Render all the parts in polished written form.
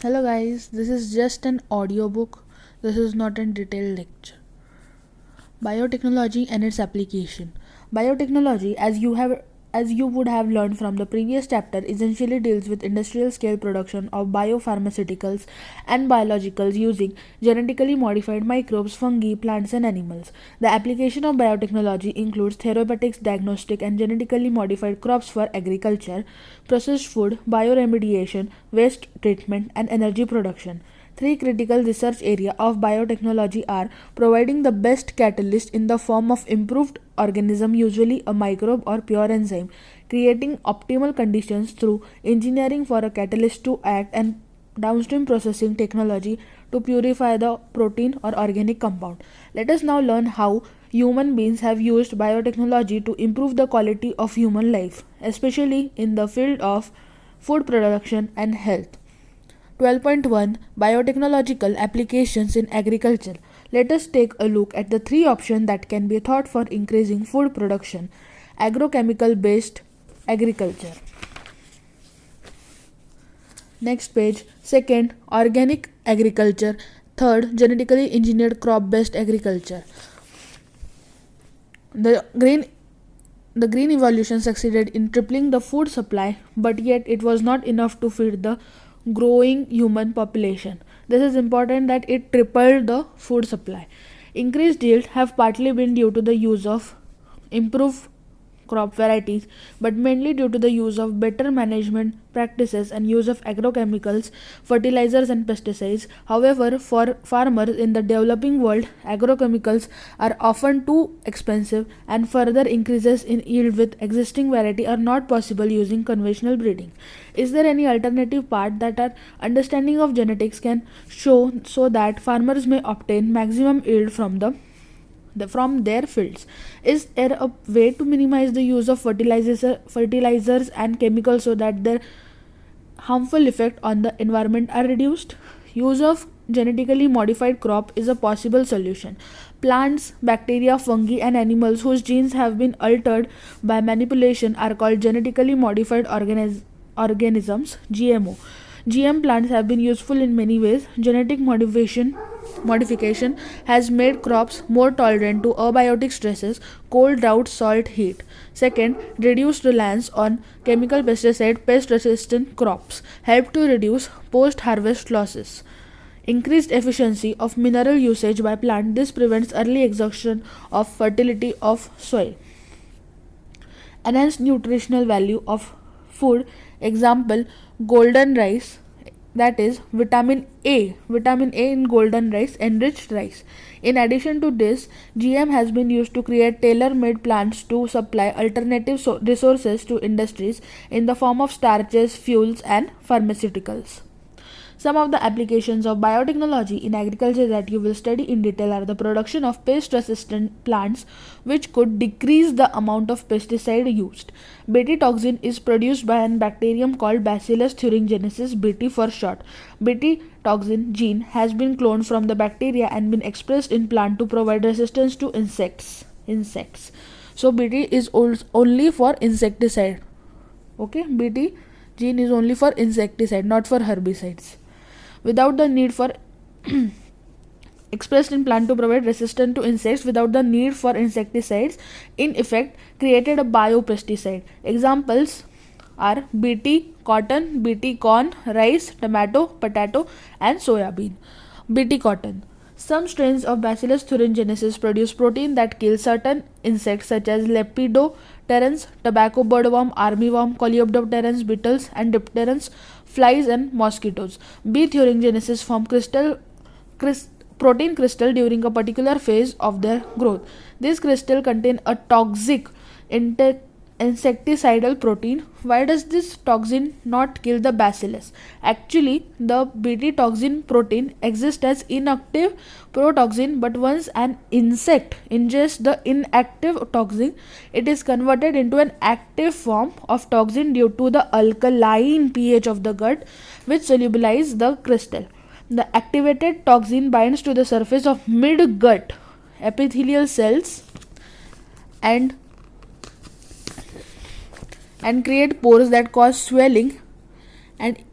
Hello guys, this is just an audiobook. This is not a detailed lecture. Biotechnology and its application. Biotechnology, as you would have learned from the previous chapter, essentially deals with industrial scale production of biopharmaceuticals and biologicals using genetically modified microbes, fungi, plants, and animals. The application of biotechnology includes therapeutics, diagnostic, and genetically modified crops for agriculture, processed food, bioremediation, waste treatment, and energy production. Three critical research areas of biotechnology are providing the best catalyst in the form of improved organism, usually a microbe or pure enzyme, creating optimal conditions through engineering for a catalyst to act, and downstream processing technology to purify the protein or organic compound. Let us now learn how human beings have used biotechnology to improve the quality of human life, especially in the field of food production and health. 12.1 Biotechnological Applications in Agriculture. Let us take a look at the three options that can be thought for increasing food production. Agrochemical based agriculture. Next page. Second, organic agriculture. Third, genetically engineered crop based agriculture. The green the green evolution succeeded in tripling the food supply, but yet it was not enough to feed the growing human population. This is important that it tripled the food supply. Increased yield have partly been due to the use of improved crop varieties, but mainly due to the use of better management practices and use of agrochemicals, fertilizers, and pesticides. However, for farmers in the developing world, agrochemicals are often too expensive, and further increases in yield with existing variety are not possible using conventional breeding. Is there any alternative path that our understanding of genetics can show so that farmers may obtain maximum yield from their fields? Is there a way to minimize the use of fertilizers and chemicals so that their harmful effect on the environment are reduced? Use of genetically modified crop is a possible solution. Plants, bacteria, fungi, and animals whose genes have been altered by manipulation are called genetically modified organisms, GMO. GM plants have been useful in many ways. Genetic modification has made crops more tolerant to abiotic stresses, cold, drought, salt, heat. Second, reduced reliance on chemical pesticide pest resistant crops help to reduce post harvest losses. Increased efficiency of mineral usage by plant. This prevents early exhaustion of fertility of soil. Enhanced nutritional value of food. Example, golden rice, that is vitamin A in golden rice, enriched rice. In addition to this, GM has been used to create tailor-made plants to supply alternative resources to industries in the form of starches, fuels, and pharmaceuticals. Some of the applications of biotechnology in agriculture that you will study in detail are the production of pest resistant plants, which could decrease the amount of pesticide used. Bt toxin is produced by an bacterium called Bacillus thuringiensis, Bt for short. Bt toxin gene has been cloned from the bacteria and been expressed in plant to provide resistance to insects. So Bt is only for insecticide. Okay, Bt gene is only for insecticide, not for herbicides. Without the need for expressed in plant to provide resistance to insects without the need for insecticides, in effect created a biopesticide. Examples are Bt cotton, Bt corn, rice, tomato, potato, and soya bean. Bt cotton. Some strains of Bacillus thuringiensis produce protein that kills certain insects such as Lepidopterans, tobacco birdworm, armyworm, Coleoptera beetles, and dipterans, flies, and mosquitoes. B. thuringiensis form protein crystal during a particular phase of their growth. This crystal contain a toxic insecticidal protein. Why does this toxin not kill the bacillus? Actually, the Bt toxin protein exists as inactive protoxin, but once an insect ingests the inactive toxin, it is converted into an active form of toxin due to the alkaline pH of the gut, which solubilize the crystal. The activated toxin binds to the surface of mid-gut epithelial cells and create pores that cause swelling and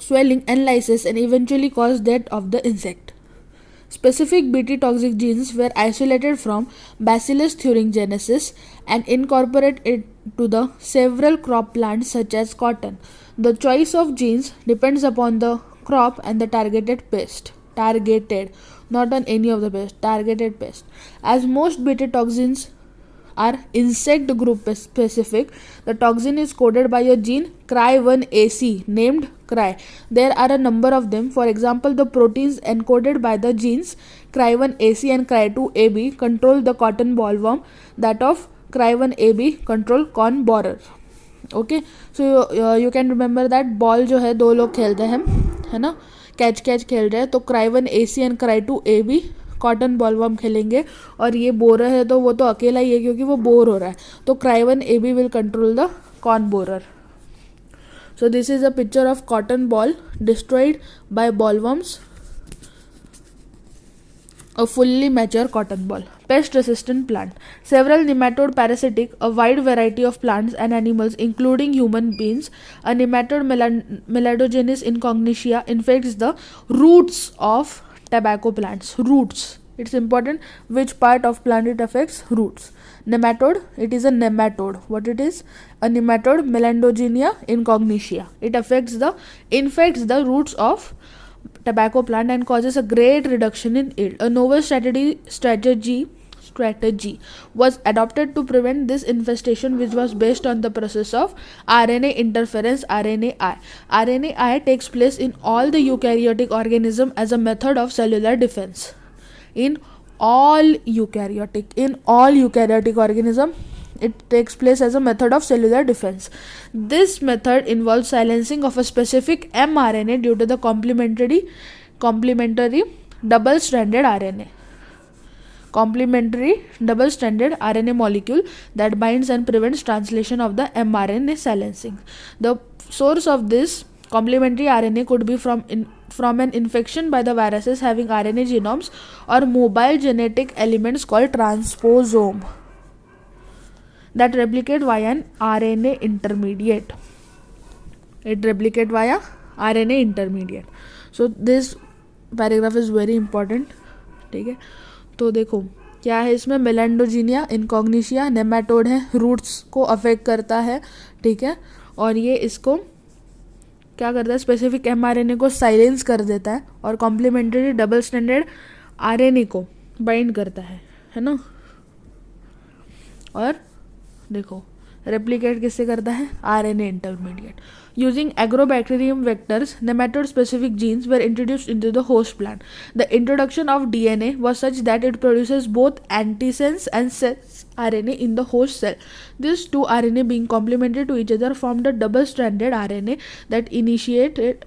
swelling and lysis and eventually cause death of the insect. Specific Bt toxic genes were isolated from Bacillus thuringiensis and incorporated into the several crop plants such as cotton. The choice of genes depends upon the crop and the targeted pest. Targeted, not on any of the pest, targeted pest. As most Bt toxins are insect group specific, the toxin is coded by a gene Cry1AC named Cry. There are a number of them. For example, the proteins encoded by the genes Cry1AC and Cry2AB control the cotton bollworm. That of Cry1AB control corn borer. Okay so you can remember that ball जो है दो लोग खेलते हैं, है ना, catch catch खेल रहे हैं, तो Cry1AC and Cry2AB cotton bollworm खेलेंगे, और ये बोरर है तो वो तो अकेला ही है क्योंकि वो बोर हो रहा है, तो Cry1AB will control the corn borer. So this is a picture of cotton boll destroyed by bollworms, a fully mature cotton ball. Pest resistant plant. Several nematode parasitic, a wide variety of plants and animals including human beings. A nematode Melanogenes incognitia infects the roots of tobacco plants. Roots. It's important which part of plant it affects. Roots. Nematode, it is a nematode. What it is? A nematode Melanogenia incognitia. It infects the roots of tobacco plant and causes a great reduction in yield. A novel strategy was adopted to prevent this infestation, which was based on the process of RNA interference, RNAi. RNAi takes place in all the eukaryotic organism as a method of cellular defense. In all eukaryotic organism, it takes place as a method of cellular defense. This method involves silencing of a specific mRNA due to the complementary double-stranded RNA. Complementary double-stranded RNA molecule that binds and prevents translation of the mRNA silencing. The source of this complementary RNA could be from an infection by the viruses having RNA genomes or mobile genetic elements called transposome that replicate via an RNA intermediate. It replicate via RNA intermediate. So this paragraph is very important. ठीक है, तो देखो क्या है इसमें, मेलेंडोजीनिया इनकॉग्निशिया nematode है, roots को affect करता है, ठीक है, और ये इसको क्या करता है, स्पेसिफिक mRNA को साइलेंस कर देता है और कॉम्प्लीमेंट्री डबल स्टैंडर्ड RNA को बाइंड करता है ना, और देखो रेप्लिकेट किससे करता है, RNA intermediate. Using agrobacterium vectors, nematode specific jeans were introduced into the host plant. The introduction of DNA was such that it produces both antisense and sense RNA in the host cell. These two RNA being complementary to each other formed a double-stranded RNA that initiated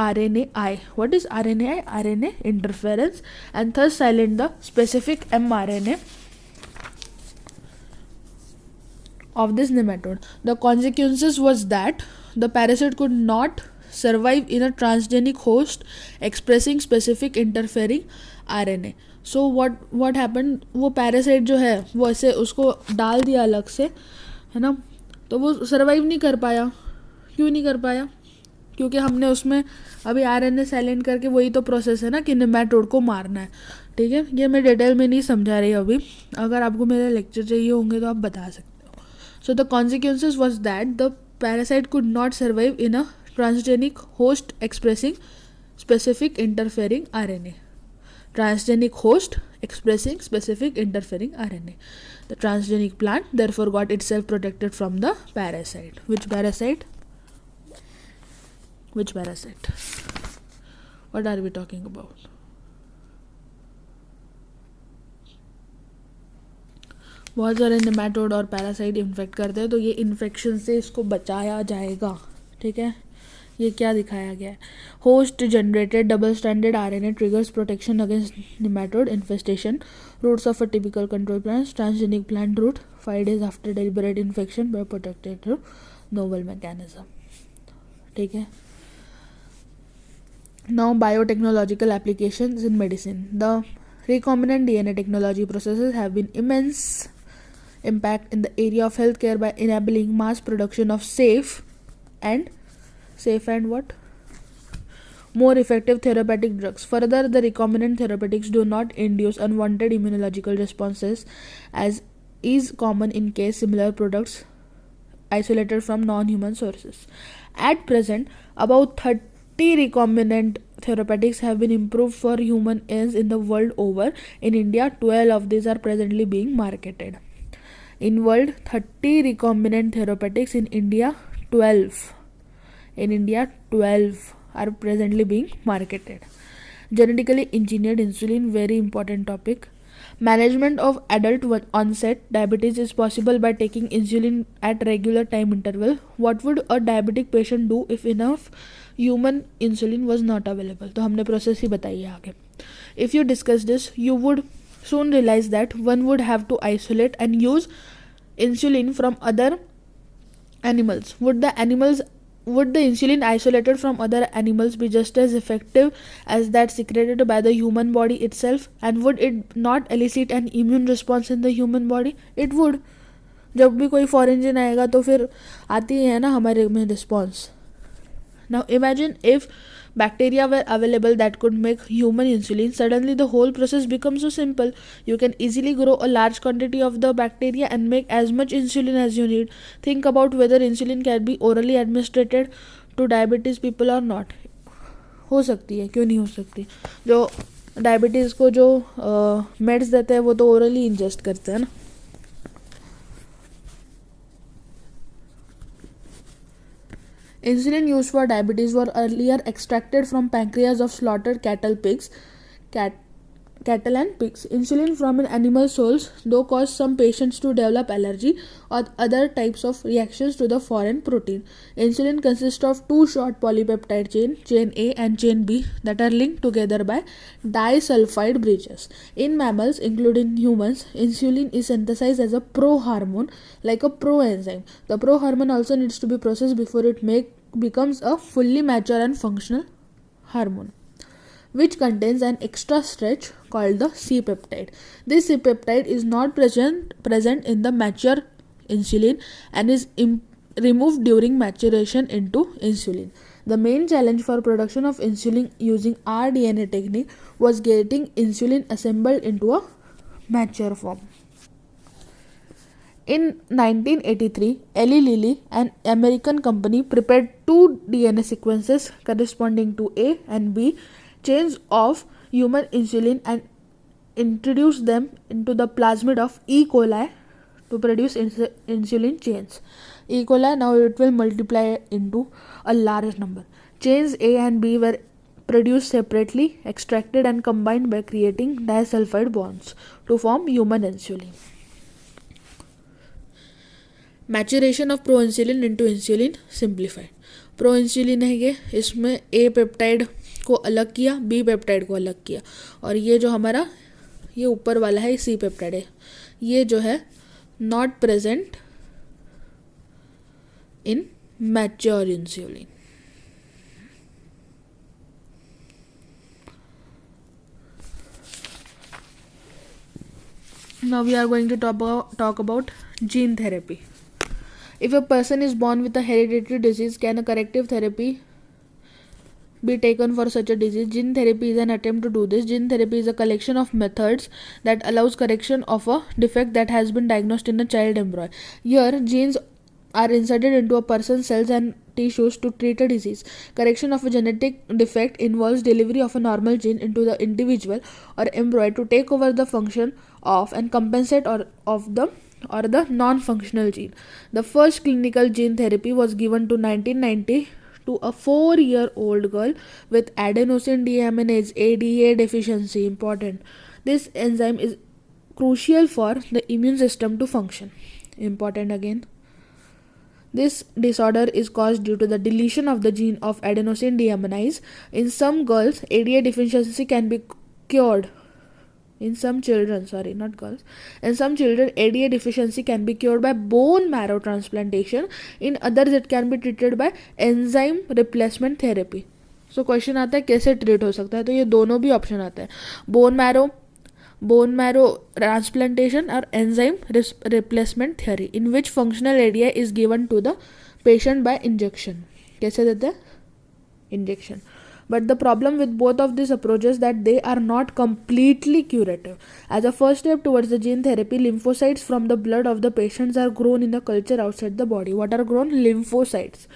RNAi. What is RNAi? RNA interference, and thus silent the specific mRNA of this nematode. The consequences was that the parasite could not survive in a transgenic host expressing specific interfering RNA. So what happened, वो parasite जो है वो ऐसे उसको डाल दिया अलग से, है ना, तो वो सर्वाइव नहीं कर पाया. क्यों नहीं कर पाया? क्योंकि हमने उसमें अभी RNA साइलेंट करके, वही तो प्रोसेस है ना कि नेमाटोड को मारना है. ठीक है, ये मैं डिटेल में नहीं समझा रही अभी, अगर आपको मेरे लेक्चर चाहिए होंगे तो आप बता सकते हो. So the consequences was that the parasite could not survive in a transgenic host expressing specific interfering RNA. Transgenic host expressing specific interfering RNA. The transgenic plant therefore got itself protected from the parasite. Which parasite? Which parasite? What are we talking about? बहुत सारे nematode और parasite infect करते हैं, तो ये infection से इसको बचाया जाएगा. ठीक है, ये क्या दिखाया गया है, host generated double standard RNA triggers protection against nematode infestation. Roots of a typical control plant, transgenic plant root 5 days after deliberate infection by protected through novel mechanism. ठीक है, now biotechnological applications in medicine. The recombinant DNA technology processes have been immense impact in the area of healthcare by enabling mass production of safe and what more effective therapeutic drugs. Further, the recombinant therapeutics do not induce unwanted immunological responses, as is common in case similar products isolated from non-human sources. At present, about 30 recombinant therapeutics have been improved for human ends in the world over. In India, 12 of these are presently being marketed. In world, 30 recombinant therapeutics. In India, 12. In India, 12 are presently being marketed. Genetically engineered insulin, very important topic. Management of adult onset diabetes is possible by taking insulin at regular time interval. What would a diabetic patient do if enough human insulin was not available? तो हमने process ही बताई है आगे. If you discuss this, you would soon realize that one would have to isolate and use insulin from other animals. Would the insulin isolated from other animals be just as effective as that secreted by the human body itself? And would it not elicit an immune response in the human body? It would. जब भी कोई foreign जिन आएगा तो फिर आती है ना हमारे में response. Now imagine if bacteria were available that could make human insulin. Suddenly the whole process becomes so simple. You can easily grow a large quantity of the bacteria and make as much insulin as you need. Think about whether insulin can be orally administered to diabetes people or not. हो सकती है, क्यों नहीं हो सकती. जो diabetes को जो मेड्स देते हैं वो तो ओरली इंजेस्ट करते हैं ना. Insulin used for diabetes were earlier extracted from pancreas of slaughtered cattle and pigs. Insulin from an animal's souls, though, caused some patients to develop allergy or other types of reactions to the foreign protein. Insulin consists of two short polypeptide chain A and chain B, that are linked together by disulfide bridges. In mammals, including humans, insulin is synthesized as a prohormone, like a proenzyme. The prohormone also needs to be processed before it becomes a fully mature and functional hormone, which contains an extra stretch called the C-peptide. This C-peptide is not present in the mature insulin and is removed during maturation into insulin. The main challenge for production of insulin using rDNA technique was getting insulin assembled into a mature form. In 1983, Eli Lilly, an American company, prepared two DNA sequences corresponding to A and B chains of human insulin and introduced them into the plasmid of E. coli to produce insulin chains. E. coli, now it will multiply into a large number. Chains A and B were produced separately, extracted and combined by creating disulfide bonds to form human insulin. Maturation of pro insulin into insulin simplified. Pro insulin है ये, इसमें ए peptide को अलग किया, B peptide को अलग किया, और ये जो हमारा ये ऊपर वाला है सी पेप्टाइड है, ये जो है not present in mature insulin. Now we are going to talk about gene therapy. If a person is born with a hereditary disease, can a corrective therapy be taken for such a disease? Gene therapy is an attempt to do this. Gene therapy is a collection of methods that allows correction of a defect that has been diagnosed in a child embryo. Here, genes are inserted into a person's cells and tissues to treat a disease. Correction of a genetic defect involves delivery of a normal gene into the individual or embryo to take over the function of and compensate of the non-functional gene. The first clinical gene therapy was given to 1990 to a 4-year-old girl with adenosine deaminase ADA deficiency. Important. This enzyme is crucial for the immune system to function. Important again. This disorder is caused due to the deletion of the gene of adenosine deaminase. In some girls, ADA deficiency can be cured. In some children, ADA deficiency can be cured by bone marrow transplantation. In others, it can be treated by enzyme replacement therapy. So question आता है कैसे treat हो सकता है, तो ये दोनों भी ऑप्शन आते हैं, bone marrow transplantation or enzyme replacement theory, in which functional ADA is given to the patient by injection. कैसे देते हैं? Injection. But the problem with both of these approaches that they are not completely curative. As a first step towards the gene therapy, lymphocytes from the blood of the patients are grown in a culture outside the body. What are grown? Lymphocytes.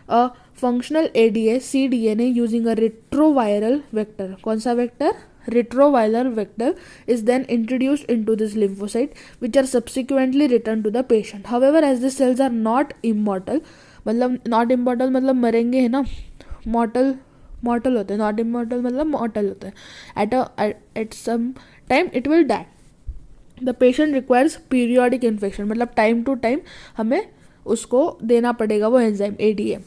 A functional ADA cDNA using a retroviral vector. कौन सा vector? Retroviral vector is then introduced into this lymphocyte, which are subsequently returned to the patient. However, as the cells are not immortal, मतलब not immortal मतलब मरेंगे है ना, mortal होते हैं, not immortal मतलब mortal होते हैं. At some time it will die. The patient requires periodic infection, मतलब time to time हमें उसको देना पड़ेगा वो enzyme ADA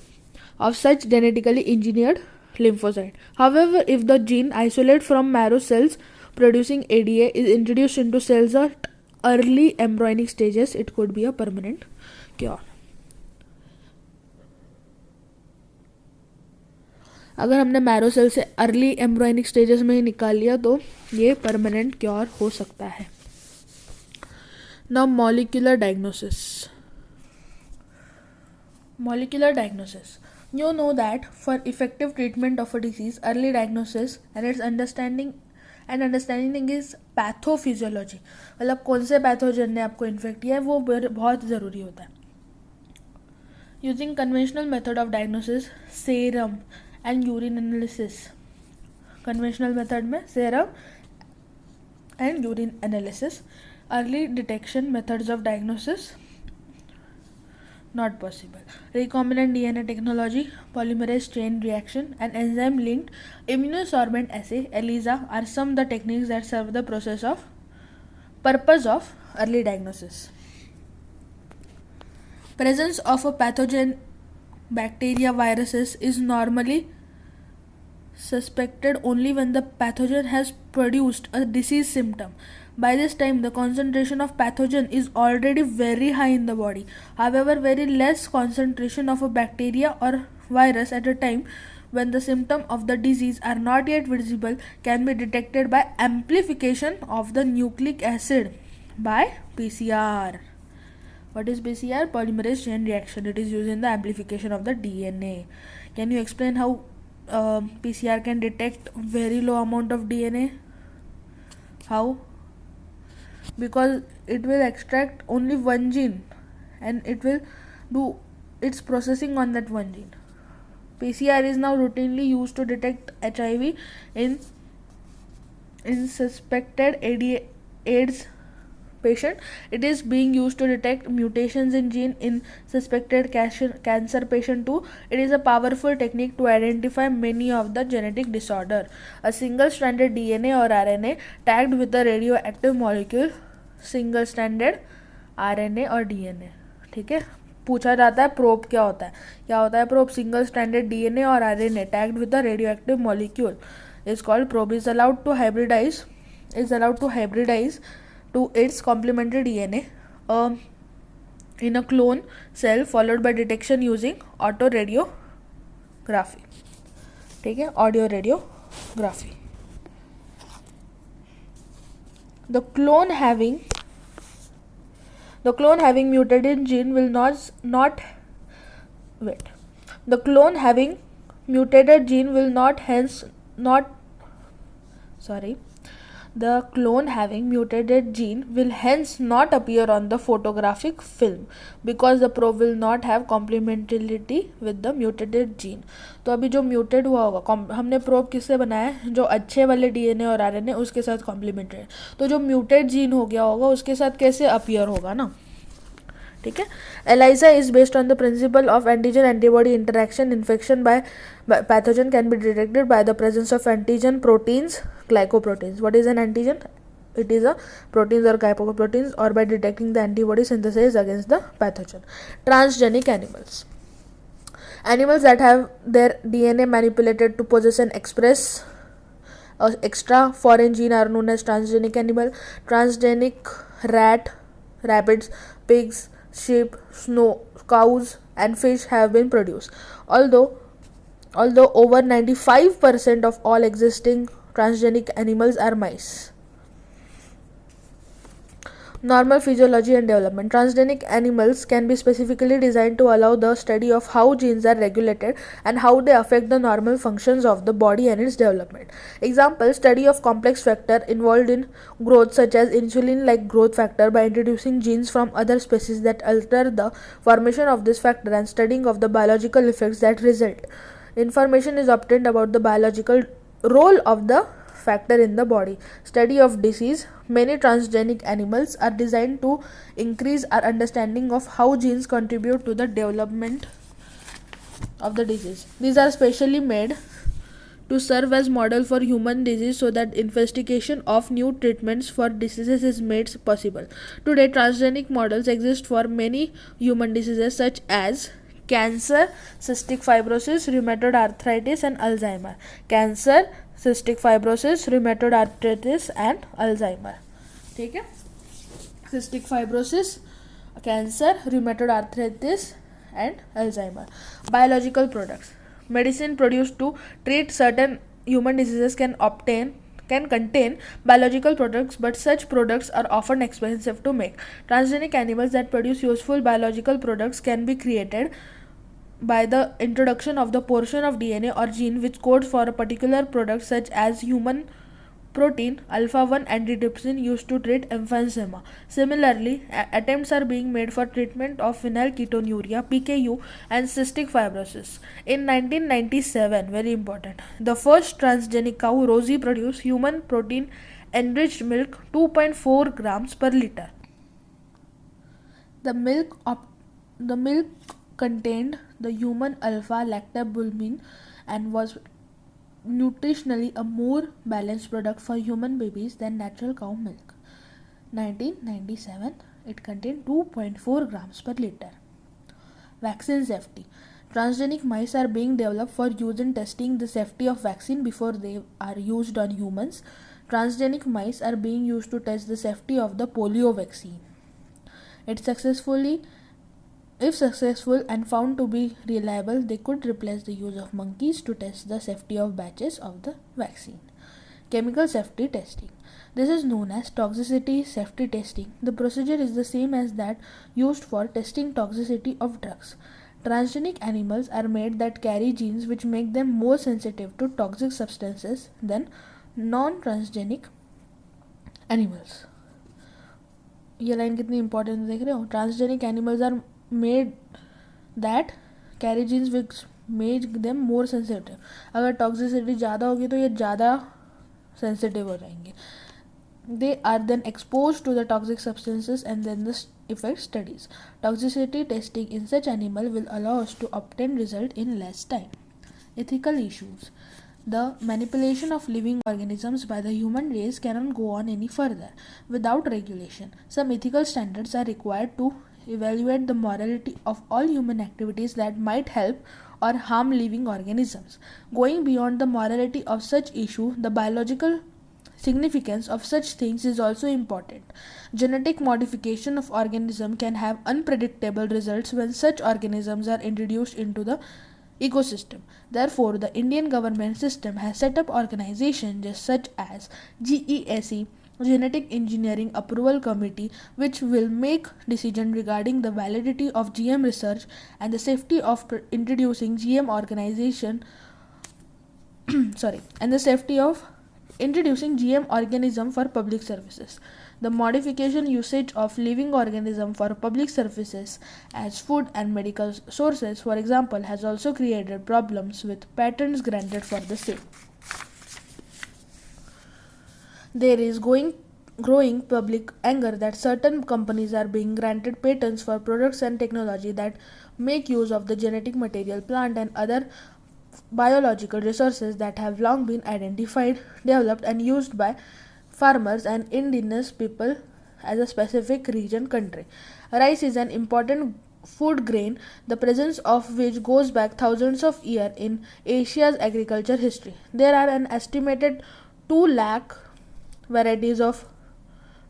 of such genetically engineered lymphocyte. However, if the gene isolate from marrow cells producing ADA is introduced into cells at early embryonic stages, it could be a permanent cure. अगर हमने marrow cell से early embryonic stages में ही निकाल लिया तो ये permanent cure हो सकता है. Now molecular diagnosis. Molecular diagnosis. You know that for effective treatment of a disease, early diagnosis and its understanding is pathophysiology. मतलब कौन से पैथोजन ने आपको इन्फेक्ट किया है वो बहुत ज़रूरी होता है. Using conventional method of diagnosis, serum and urine analysis. Conventional method में serum and urine analysis. Early detection methods of diagnosis not possible. Recombinant DNA technology, polymerase chain reaction, and enzyme linked immunosorbent assay ELISA are some of the techniques that serve the purpose of early diagnosis. Presence of a pathogen, bacteria, viruses is normally suspected only when the pathogen has produced a disease symptom. By this time, the concentration of pathogen is already very high in the body. However, very less concentration of a bacteria or virus at a time when the symptoms of the disease are not yet visible can be detected by amplification of the nucleic acid by PCR. What is PCR? Polymerase chain reaction. It is used in the amplification of the DNA. Can you explain how PCR can detect very low amount of DNA? How? Because it will extract only one gene and it will do its processing on that one gene. PCR is now routinely used to detect HIV in suspected AIDS patient. It is being used to detect mutations in gene in suspected cancer patient too. It is a powerful technique to identify many of the genetic disorder. A single stranded DNA or RNA tagged with a radioactive molecule, single standard RNA और DNA. ठीक है, पूछा जाता है probe क्या होता है. क्या होता है प्रोब? सिंगल स्टैंडर्ड डीएनए और RNA tagged with the radioactive molecule is called probe. Is allowed to hybridize to its complementary DNA in a clone cell followed by detection using auto radiography. ठीक है, audio radiography. The clone having mutated gene will not wait. The clone having mutated gene will not hence not sorry. The clone having mutated gene will hence not appear on the photographic film because the probe will not have complementarity with the mutated gene. तो अभी जो muted हुआ होगा, हमने probe किससे बनाया है? जो अच्छे वाले डीएनए और आरएनए उसके साथ कॉम्प्लीमेंट्री. तो जो म्यूटेड जीन हो गया होगा उसके साथ कैसे अपीयर होगा ना. ठीक है. ELISA is based on the principle of antigen antibody interaction. Infection by pathogen can be detected by the presence of antigen proteins, glycoproteins. What is an antigen? It is a proteins or glycoproteins, or by detecting the antibody synthesis against the pathogen. Transgenic animals. Animals that have their DNA manipulated to possess and express extra foreign gene are known as transgenic animal. Transgenic rabbits, pigs, sheep, cows and fish have been produced. Although over 95% of all existing transgenic animals are mice. Normal physiology and development. Transgenic animals can be specifically designed to allow the study of how genes are regulated and how they affect the normal functions of the body and its development. Example, study of complex factor involved in growth such as insulin-like growth factor by introducing genes from other species that alter the formation of this factor and studying of the biological effects that result. Information is obtained about the biological role of the factor in the body. Study of disease. Many transgenic animals are designed to increase our understanding of how genes contribute to the development of the disease. These are specially made to serve as model for human disease so that investigation of new treatments for diseases is made possible. Today, transgenic models exist for many human diseases such as cancer, cystic fibrosis, rheumatoid arthritis and Alzheimer. Cancer, cystic fibrosis, rheumatoid arthritis and Alzheimer. ठीक है, cystic fibrosis, cancer, rheumatoid arthritis and Alzheimer. Biological products. Medicine produced to treat certain human diseases can contain biological products, but such products are often expensive to make. Transgenic animals that produce useful biological products can be created by the introduction of the portion of DNA or gene which codes for a particular product, such as human protein alpha-1 antitrypsin used to treat emphysema. Similarly, attempts are being made for treatment of phenylketonuria (PKU) and cystic fibrosis. In 1997, very important, the first transgenic cow Rosie produced human protein enriched milk 2.4 grams per liter. The milk contained the human alpha-lactalbumin and was nutritionally a more balanced product for human babies than natural cow milk. 1997, it contained 2.4 grams per liter. Vaccine safety. Transgenic mice are being developed for use in testing the safety of vaccine before they are used on humans. Transgenic mice are being used to test the safety of the polio vaccine. If successful and found to be reliable, they could replace the use of monkeys to test the safety of batches of the vaccine. Chemical safety testing. This is known as toxicity safety testing. The procedure is the same as that used for testing toxicity of drugs. Transgenic animals are made that carry genes which make them more sensitive to toxic substances than non-transgenic animals. ये line कितनी important देख रहे हो. Transgenic animals are made that carry genes which make them more sensitive. अगर toxicity ज़्यादा होगी तो ये ज़्यादा सेंसिटिव हो जाएंगे. They are then exposed to the toxic substances and then the effect studies. Toxicity testing in such animal will allow us to obtain result in less time. Ethical issues. The manipulation of living organisms by the human race cannot go on any further without regulation. Some ethical standards are required to evaluate the morality of all human activities that might help or harm living organisms. Going beyond the morality of such issue, the biological significance of such things is also important. Genetic modification of organisms can have unpredictable results when such organisms are introduced into the ecosystem. Therefore, the Indian government system has set up organizations just such as GESE, Genetic Engineering Approval Committee, which will make decisions regarding the validity of GM research and the safety of introducing GM organism for public services. The modification usage of living organism for public services as food and medical sources, for example, has also created problems with patents granted for the same. There is growing public anger that certain companies are being granted patents for products and technology that make use of the genetic material, plant and other biological resources that have long been identified, developed and used by farmers and indigenous people as a specific region country. Rice is an important food grain, the presence of which goes back thousands of years in Asia's agriculture history. There are an estimated 2 lakh varieties of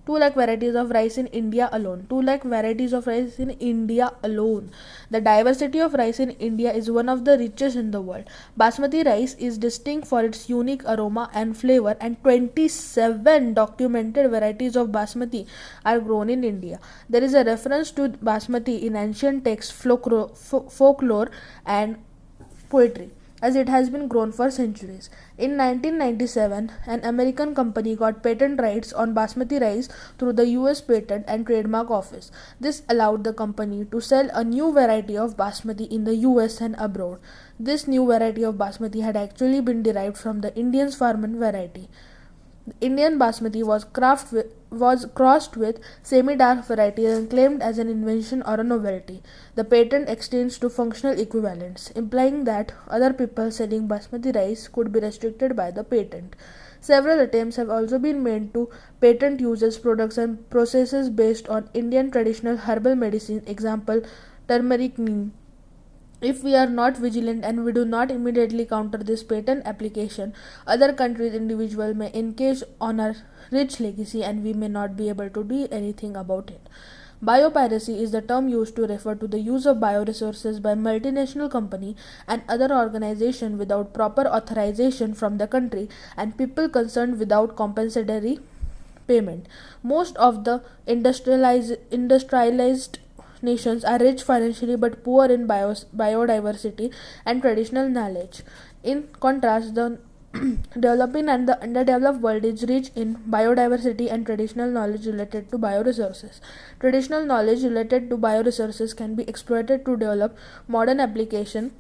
2 lakh varieties of rice in India alone. 2 lakh varieties of rice in India alone. The diversity of rice in India is one of the richest in the world. Basmati rice is distinct for its unique aroma and flavor, and 27 documented varieties of basmati are grown in India. There is a reference to basmati in ancient texts, folklore and poetry, as it has been grown for centuries. In 1997, an American company got patent rights on basmati rice through the US Patent and Trademark Office. This allowed the company to sell a new variety of basmati in the US and abroad. This new variety of basmati had actually been derived from the Indian farmer variety. Indian basmati was crossed with semi-dark varieties and claimed as an invention or a novelty. The patent extends to functional equivalents, implying that other people selling basmati rice could be restricted by the patent. Several attempts have also been made to patent uses, products, and processes based on Indian traditional herbal medicine, example turmeric neem. If we are not vigilant and we do not immediately counter this patent application, other countries' individuals may engage on our rich legacy and we may not be able to do anything about it. Biopiracy is the term used to refer to the use of bioresources by multinational company and other organization without proper authorization from the country and people concerned without compensatory payment. Most of the industrialized nations are rich financially but poor in biodiversity and traditional knowledge. In contrast, the developing and the underdeveloped world is rich in biodiversity and traditional knowledge related to bioresources. Traditional knowledge related to bioresources can be exploited to develop modern application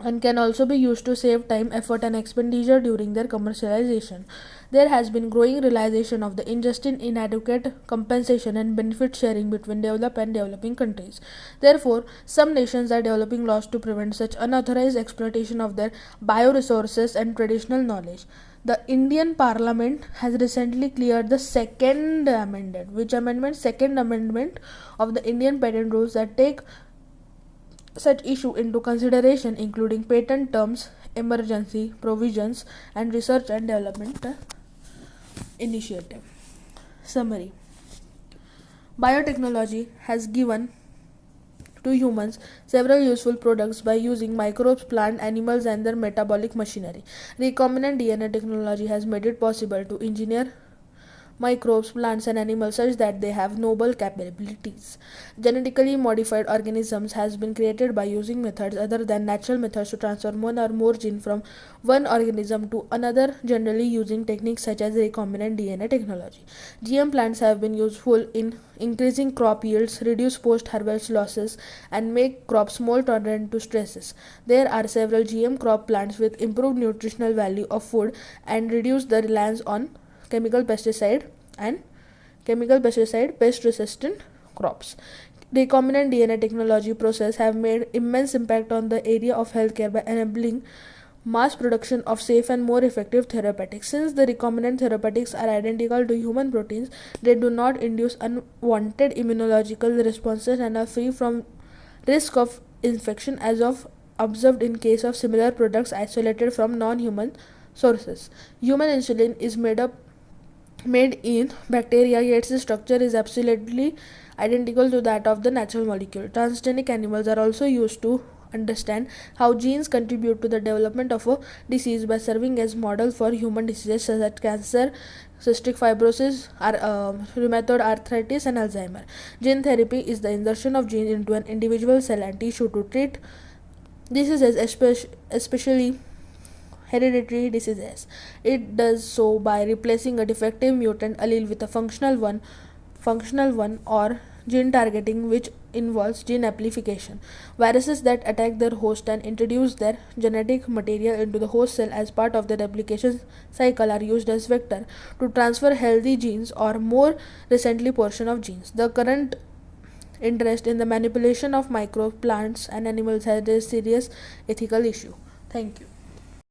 and can also be used to save time, effort, and expenditure during their commercialization. There has been growing realization of the injustice in inadequate compensation and benefit sharing between developed and developing countries. Therefore, some nations are developing laws to prevent such unauthorized exploitation of their bioresources and traditional knowledge. The Indian Parliament has recently cleared the second amendment. Which amendment? Second amendment of the Indian patent rules that take such issue into consideration, including patent terms, emergency provisions, and research and development initiative. Summary: biotechnology has given to humans several useful products by using microbes, plant, animals, and their metabolic machinery. Recombinant DNA technology has made it possible to engineer microbes, plants, and animals such that they have noble capabilities. Genetically modified organisms has been created by using methods other than natural methods to transfer one or more genes from one organism to another, generally using techniques such as recombinant DNA technology. GM plants have been useful in increasing crop yields, reduce post-harvest losses, and make crops more tolerant to stresses. There are several GM crop plants with improved nutritional value of food and reduce the reliance on chemical pesticide pest resistant crops. Recombinant DNA technology process have made immense impact on the area of healthcare by enabling mass production of safe and more effective therapeutics. Since the recombinant therapeutics are identical to human proteins, they do not induce unwanted immunological responses and are free from risk of infection as of observed in case of similar products isolated from non-human sources. Human insulin is made in bacteria, yet its structure is absolutely identical to that of the natural molecule. Transgenic animals are also used to understand how genes contribute to the development of a disease by serving as model for human diseases such as cancer, cystic fibrosis, rheumatoid arthritis, and Alzheimer. Gene therapy is the insertion of genes into an individual cell and tissue to treat diseases, especially hereditary diseases. It does so by replacing a defective mutant allele with a functional one or gene targeting, which involves gene amplification. Viruses that attack their host and introduce their genetic material into the host cell as part of the replication cycle are used as vector to transfer healthy genes or more recently portion of genes. The current interest in the manipulation of micro plants and animals has a serious ethical issue. Thank you.